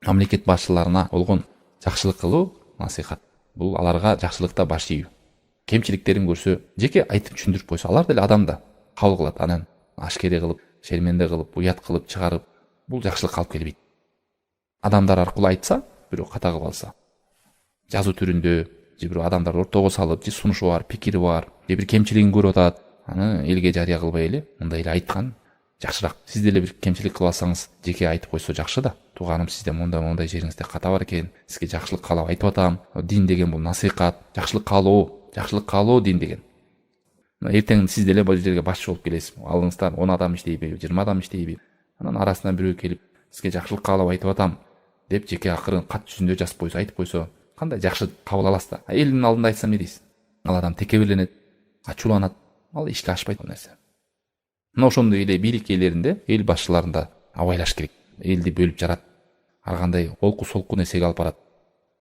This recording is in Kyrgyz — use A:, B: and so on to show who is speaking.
A: мамлекет башчыларына болгон жакшылык кылуу, насихат. Бул аларга жакшылыкта баш ийүү. Кемчиликтерин көрсө, жеке айтып түшүндүрүп койсо, алар деле адамда кабыл кылат. Анан ашкере кылып, шерменде кылып, уят кылып чыгарып, бул жакшылыкка алып келбейт. Адамдар аркылуу айтса, бирөө ката кылып алса, жазуу түрүндө, же бирөө адамдар ортого салып, же сунушу бар, пикири бар, же бир кемчилигин көрүп атат, аны элге жарыя кылбай эле, мындай эле айткан жакшыраак. Сиз деле бир кемчилик кылып алсаңыз, жеке айтып койсо жакшы да. Тууганым, сизде мондай жериңизде ката бар экен, сизге жакшылык каалап айтып атам. Дин деген бул насихат, жакшылык каалоо дин деген. Эртең сиз деле бул жерге башчы болуп келесиз. Алыңыздар 10 адам иштейби, 20 адам иштейби. Анан арасынан бирөө келип, сизге жакшылык каалап айтып атам деп жеке акырын кат жүзүндө жазып койсо, айтып койсо, кандай жакшы кабыл аласыз да. Элдин алдында айтсам эмне дейсиз? Ал адам текеберленет, ачууланат. Ал ишке ашпайт бул нерсе. Мына ошондой эле бийлик ээлеринде, эл башчыларында абайлаш керек. Элди бөлүп жарат. Ар кандай олку солку нерсеге алып барат.